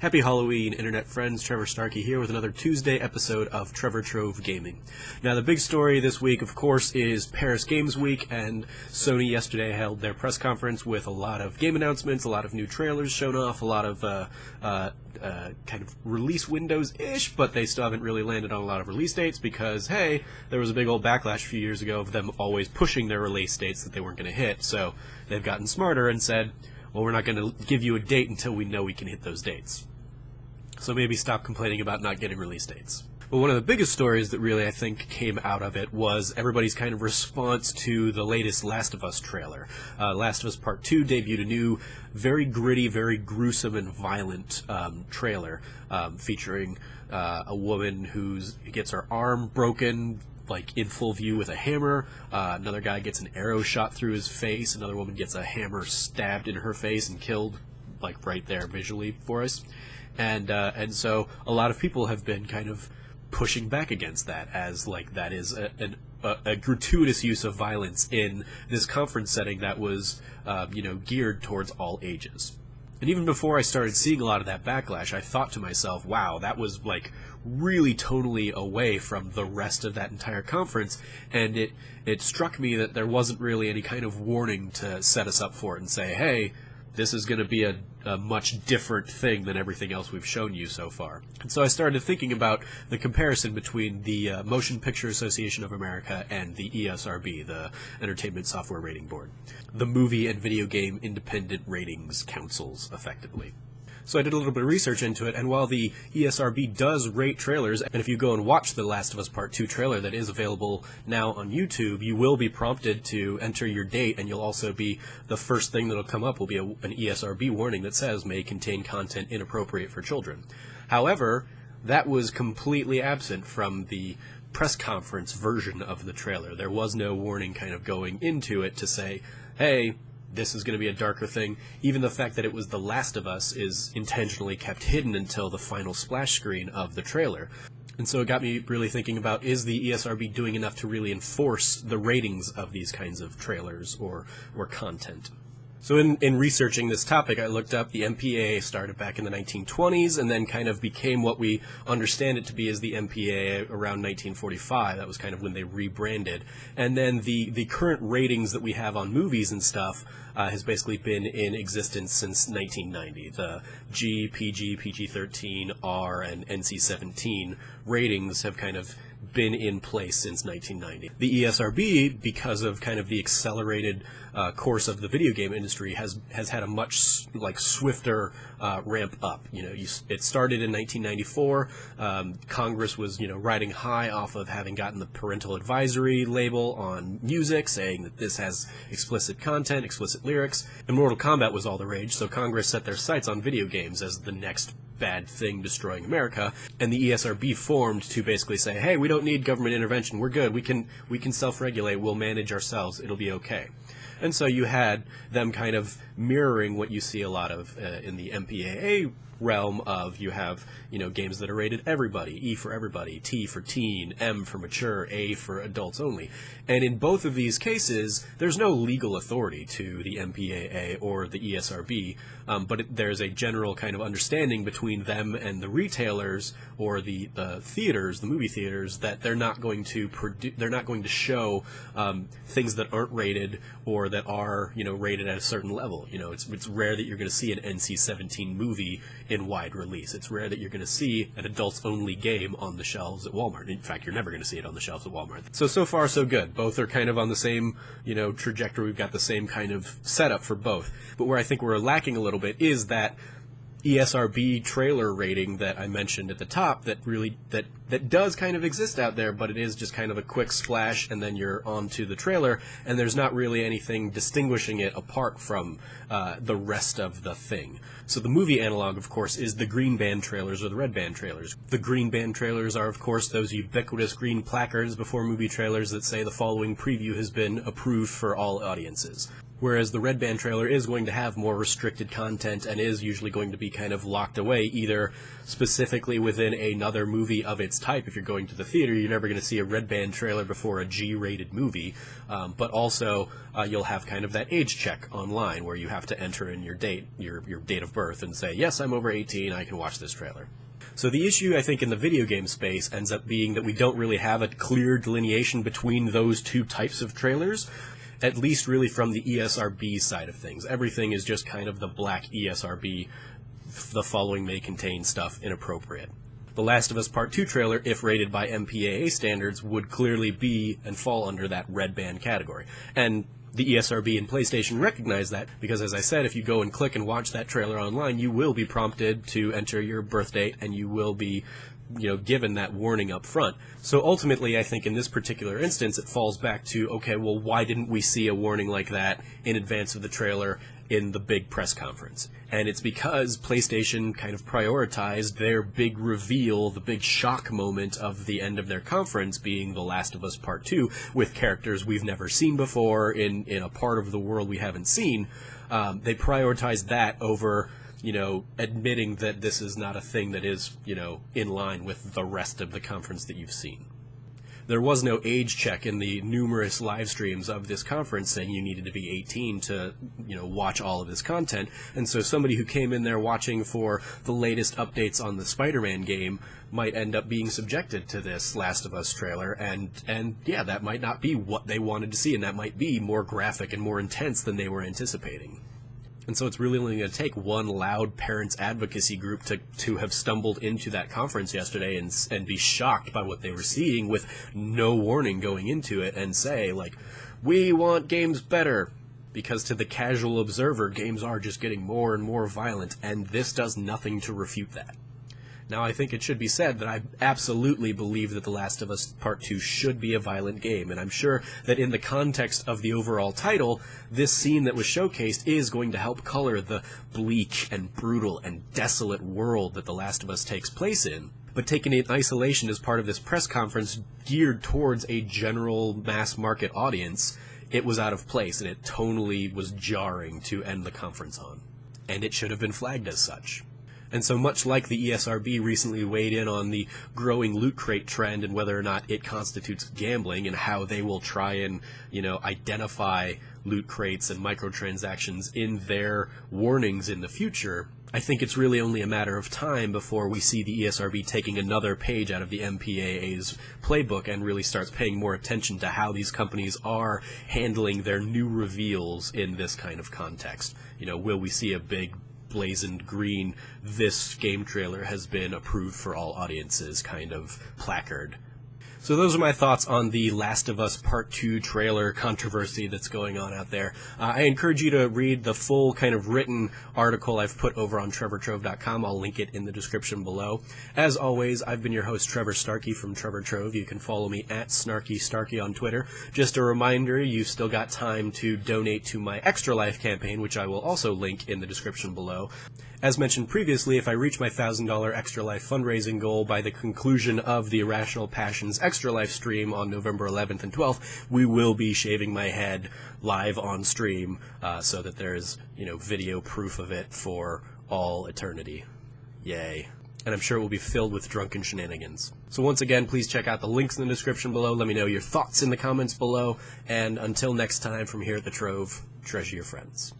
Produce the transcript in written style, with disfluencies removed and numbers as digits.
Happy Halloween, internet friends. Trevor Starkey here with another Tuesday episode of Trevor Trove Gaming. Now, the big story this week, of course, is Paris Games Week, and Sony yesterday held their press conference with a lot of game announcements, a lot of new trailers shown off, a lot of kind of release windows-ish, but they still haven't really landed on a lot of release dates because, hey, there was a big old backlash a few years ago of them always pushing their release dates that they weren't going to hit, so they've gotten smarter and said, well, we're not going to give you a date until we know we can hit those dates. So maybe stop complaining about not getting release dates. But one of the biggest stories that really, I think, came out of it was everybody's kind of response to the latest Last of Us trailer. Last of Us Part 2 debuted a new, very gritty, very gruesome and violent trailer featuring a woman who gets her arm broken, like in full view with a hammer. Another guy gets an arrow shot through his face. Another woman gets a hammer stabbed in her face and killed, like right there visually for us. And so a lot of people have been kind of pushing back against that as like that is a gratuitous use of violence in this conference setting that was geared towards all ages. And even before I started seeing a lot of that backlash, I thought to myself, wow, that was like really tonally away from the rest of that entire conference, and it struck me that there wasn't really any kind of warning to set us up for it and say, hey, this is going to be a much different thing than everything else we've shown you so far. And so I started thinking about the comparison between the Motion Picture Association of America and the ESRB, the Entertainment Software Rating Board, the movie and video game independent ratings councils, effectively. So I did a little bit of research into it, and while the ESRB does rate trailers, and if you go and watch the Last of Us Part 2 trailer that is available now on YouTube, you will be prompted to enter your date, and you'll also be, the first thing that'll come up will be an ESRB warning that says, may contain content inappropriate for children. However, that was completely absent from the press conference version of the trailer. There was no warning kind of going into it to say, hey, this is going to be a darker thing. Even the fact that it was The Last of Us is intentionally kept hidden until the final splash screen of the trailer. And so it got me really thinking about, is the ESRB doing enough to really enforce the ratings of these kinds of trailers or content? So in researching this topic, I looked up the MPAA started back in the 1920s and then kind of became what we understand it to be as the MPAA around 1945. That was kind of when they rebranded. And then the current ratings that we have on movies and stuff has basically been in existence since 1990. The G, PG, PG-13, R, and NC-17 ratings have kind of been in place since 1990. The ESRB, because of kind of the accelerated course of the video game industry, has had a much swifter ramp up. It started in 1994. Congress was riding high off of having gotten the parental advisory label on music, saying that this has explicit content, explicit lyrics, and Mortal Kombat was all the rage. So Congress set their sights on video games as the next bad thing destroying America, and the ESRB formed to basically say, hey, we don't need government intervention, we're good, we can self-regulate, we'll manage ourselves, it'll be okay. And so you had them kind of mirroring what you see a lot of in the MPAA realm of, you have games that are rated everybody, E for everybody, T for teen, M for mature, A for adults only. And in both of these cases, there's no legal authority to the MPAA or the ESRB, but there's a general kind of understanding between them and the retailers or the theaters, the movie theaters, that they're not going to show things that aren't rated or that are rated at a certain level. It's rare that you're going to see an NC-17 movie in wide release. It's rare that you're going to see an adults-only game on the shelves at Walmart. In fact, you're never going to see it on the shelves at Walmart. So far, so good. Both are kind of on the same, trajectory. We've got the same kind of setup for both. But where I think we're lacking a little bit is that ESRB trailer rating that I mentioned at the top that does kind of exist out there, but it is just kind of a quick splash and then you're on to the trailer, and there's not really anything distinguishing it apart from the rest of the thing. So the movie analog, of course, is the green band trailers or the red band trailers. The green band trailers are, of course, those ubiquitous green placards before movie trailers that say the following preview has been approved for all audiences. Whereas the Red Band trailer is going to have more restricted content and is usually going to be kind of locked away, either specifically within another movie of its type. If you're going to the theater, you're never going to see a Red Band trailer before a G-rated movie, but also you'll have kind of that age check online where you have to enter in your date, your date of birth, and say, yes, I'm over 18, I can watch this trailer. So the issue, I think, in the video game space ends up being that we don't really have a clear delineation between those two types of trailers, at least really from the ESRB side of things. Everything is just kind of the black ESRB, the following may contain stuff inappropriate. The Last of Us Part 2 trailer, if rated by MPAA standards, would clearly be and fall under that Red Band category. And the ESRB and PlayStation recognize that, because as I said, if you go and click and watch that trailer online, you will be prompted to enter your birth date, and you will be given that warning up front. So ultimately, I think in this particular instance, it falls back to, okay, well, why didn't we see a warning like that in advance of the trailer in the big press conference? And it's because PlayStation kind of prioritized their big reveal, the big shock moment of the end of their conference being The Last of Us Part 2, with characters we've never seen before in a part of the world we haven't seen. They prioritized that over admitting that this is not a thing that is, in line with the rest of the conference that you've seen. There was no age check in the numerous live streams of this conference saying you needed to be 18 to, watch all of this content. And so somebody who came in there watching for the latest updates on the Spider-Man game might end up being subjected to this Last of Us trailer. And yeah, that might not be what they wanted to see, and that might be more graphic and more intense than they were anticipating. And so it's really only going to take one loud parents advocacy group to have stumbled into that conference yesterday and be shocked by what they were seeing with no warning going into it and say, like, we want games better. Because to the casual observer, games are just getting more and more violent, and this does nothing to refute that. Now, I think it should be said that I absolutely believe that The Last of Us Part 2 should be a violent game, and I'm sure that in the context of the overall title, this scene that was showcased is going to help color the bleak and brutal and desolate world that The Last of Us takes place in. But taken in isolation as part of this press conference geared towards a general mass market audience, it was out of place, and it tonally was jarring to end the conference on. And it should have been flagged as such. And so much like the ESRB recently weighed in on the growing loot crate trend and whether or not it constitutes gambling and how they will try and, identify loot crates and microtransactions in their warnings in the future, I think it's really only a matter of time before we see the ESRB taking another page out of the MPAA's playbook and really starts paying more attention to how these companies are handling their new reveals in this kind of context. Will we see a big blazoned green, this game trailer has been approved for all audiences kind of placard? So those are my thoughts on the Last of Us Part 2 trailer controversy that's going on out there. I encourage you to read the full kind of written article I've put over on TrevorTrove.com. I'll link it in the description below. As always, I've been your host, Trevor Starkey from Trevor Trove. You can follow me at SnarkyStarkey on Twitter. Just a reminder, you've still got time to donate to my Extra Life campaign, which I will also link in the description below. As mentioned previously, if I reach my $1,000 Extra Life fundraising goal by the conclusion of the Irrational Passions Extra Life stream on November 11th and 12th, we will be shaving my head live on stream so that there's, video proof of it for all eternity. Yay. And I'm sure it will be filled with drunken shenanigans. So once again, please check out the links in the description below. Let me know your thoughts in the comments below. And until next time, from here at the Trove, treasure your friends.